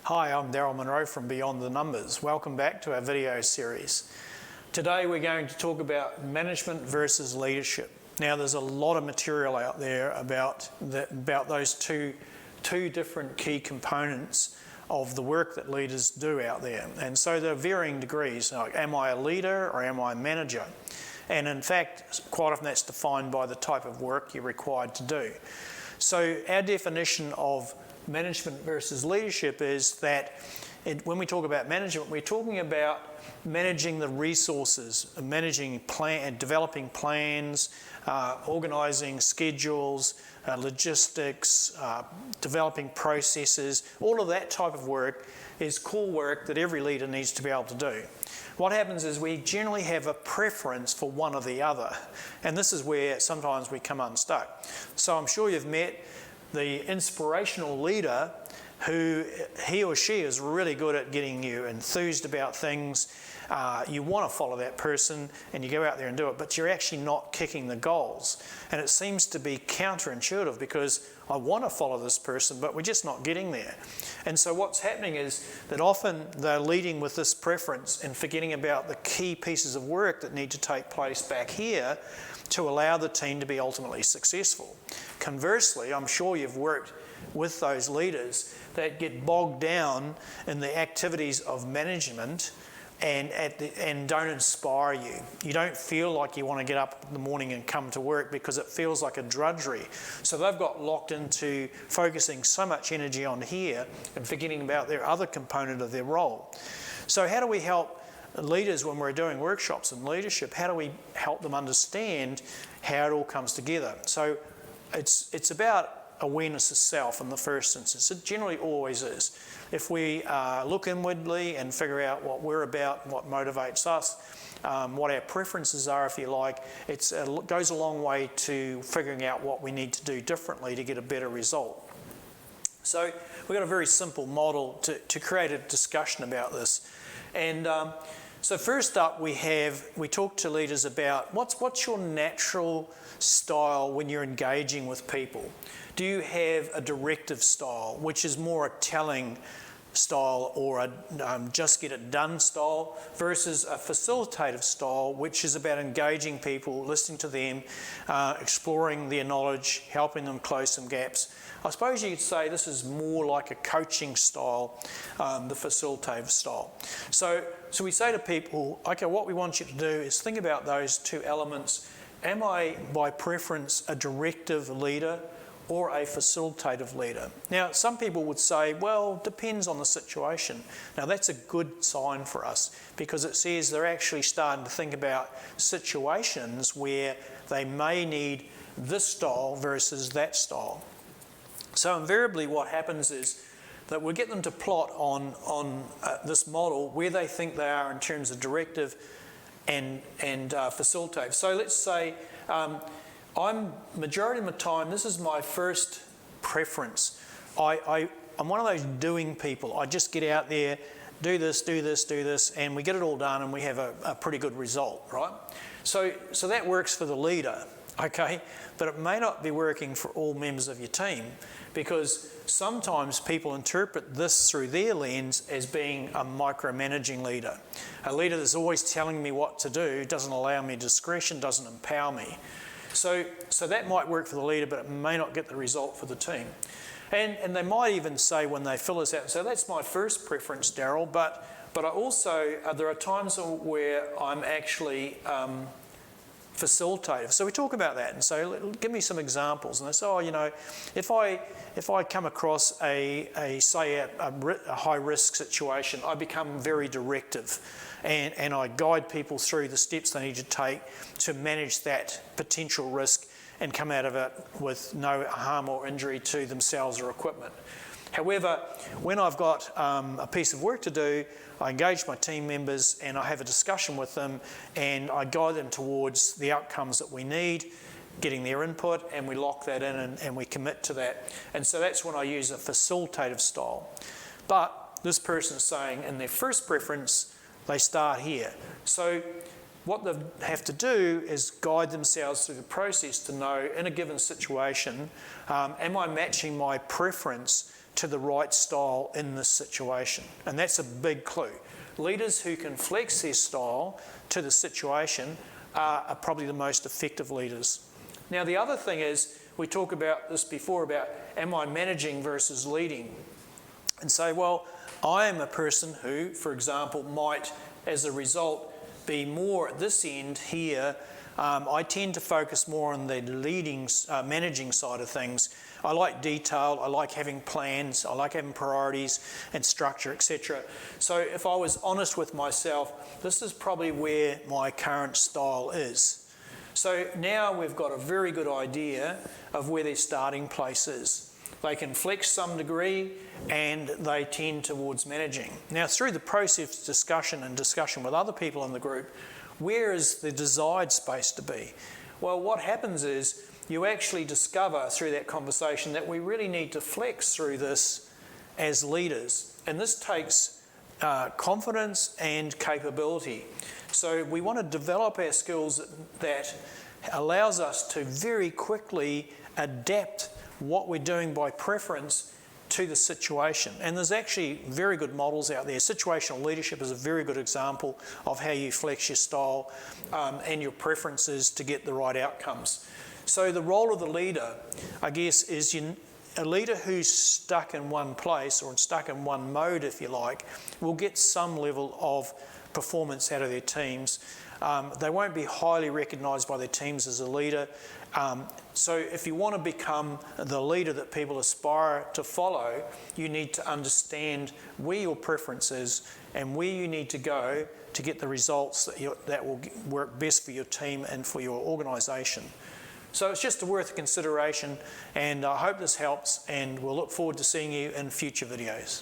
Hi, I'm Daryl Munro from Beyond the Numbers. Welcome back to our video series. Today we're going to talk about management versus leadership. Now there's a lot of material out there about those two different key components of the work that leaders do out there. And so there are varying degrees, like am I a leader or am I a manager? And in fact, quite often that's defined by the type of work you're required to do. So our definition of management versus leadership is that when we talk about management, we're talking about managing the resources, managing developing plans, organising schedules, logistics, developing processes. All of that type of work is core work that every leader needs to be able to do. What happens is we generally have a preference for one or the other, and this is where sometimes we come unstuck. So I'm sure you've met the inspirational leader who he or she is really good at getting you enthused about things. You want to follow that person and you go out there and do it, but you're actually not kicking the goals. And it seems to be counterintuitive because I want to follow this person, but we're just not getting there. And so what's happening is that often they're leading with this preference and forgetting about the key pieces of work that need to take place back here to allow the team to be ultimately successful. Conversely, I'm sure you've worked with those leaders that get bogged down in the activities of management and don't inspire you. You don't feel like you want to get up in the morning and come to work because it feels like a drudgery. So they've got locked into focusing so much energy on here and forgetting about their other component of their role. So how do we help leaders when we're doing workshops in leadership? How do we help them understand how it all comes together? So it's about awareness of self in the first instance. It generally always is. If we look inwardly and figure out what we're about, what motivates us, what our preferences are, if you like, it goes a long way to figuring out what we need to do differently to get a better result. So we've got a very simple model to create a discussion about this. And so first up we talk to leaders about what's your natural style when you're engaging with people. Do you have a directive style, which is more a telling style, or a just get it done style, versus a facilitative style, which is about engaging people, listening to them, exploring their knowledge, helping them close some gaps. I suppose you could say this is more like a coaching style, the facilitative style. So we say to people, okay, what we want you to do is think about those two elements. Am I, by preference, a directive leader or a facilitative leader? Now, some people would say, well, depends on the situation. Now, that's a good sign for us because it says they're actually starting to think about situations where they may need this style versus that style. So invariably what happens is that we get them to plot on this model where they think they are in terms of directive and facilitative. So let's say majority of the time, this is my first preference. I'm one of those doing people. I just get out there, do this, and we get it all done and we have a pretty good result, right? So that works for the leader, okay? But it may not be working for all members of your team because sometimes people interpret this through their lens as being a micromanaging leader. A leader that's always telling me what to do, doesn't allow me discretion, doesn't empower me. So that might work for the leader, but it may not get the result for the team. And they might even say when they fill this out, so that's my first preference, Daryl, but I also, there are times where I'm actually facilitative. So we talk about that and say, give me some examples. And they say, oh, you know, if I come across a high risk situation, I become very directive and I guide people through the steps they need to take to manage that potential risk and come out of it with no harm or injury to themselves or equipment. However, when I've got a piece of work to do, I engage my team members and I have a discussion with them and I guide them towards the outcomes that we need, getting their input, and we lock that in and we commit to that. And so that's when I use a facilitative style. But this person is saying in their first preference, they start here. So what they have to do is guide themselves through the process to know in a given situation, am I matching my preference to the right style in this situation. And that's a big clue. Leaders who can flex their style to the situation are probably the most effective leaders. Now, the other thing is, we talked about this before about, am I managing versus leading? And say, well, I am a person who, for example, might, as a result, be more at this end here. I tend to focus more on the leading, managing side of things. I like detail, I like having plans, I like having priorities and structure, etc. So if I was honest with myself, this is probably where my current style is. So now we've got a very good idea of where their starting place is. They can flex some degree and they tend towards managing. Now, through the process discussion with other people in the group, where is the desired space to be? Well, what happens is you actually discover through that conversation that we really need to flex through this as leaders. And this takes confidence and capability. So we want to develop our skills that allows us to very quickly adapt what we're doing by preference to the situation. And there's actually very good models out there. Situational leadership is a very good example of how you flex your style and your preferences to get the right outcomes. So the role of the leader, I guess, is a leader who's stuck in one place or stuck in one mode, if you like, will get some level of performance out of their teams. They won't be highly recognised by their teams as a leader. So if you want to become the leader that people aspire to follow, you need to understand where your preference is and where you need to go to get the results that will work best for your team and for your organisation. So it's just worth consideration, and I hope this helps, and we'll look forward to seeing you in future videos.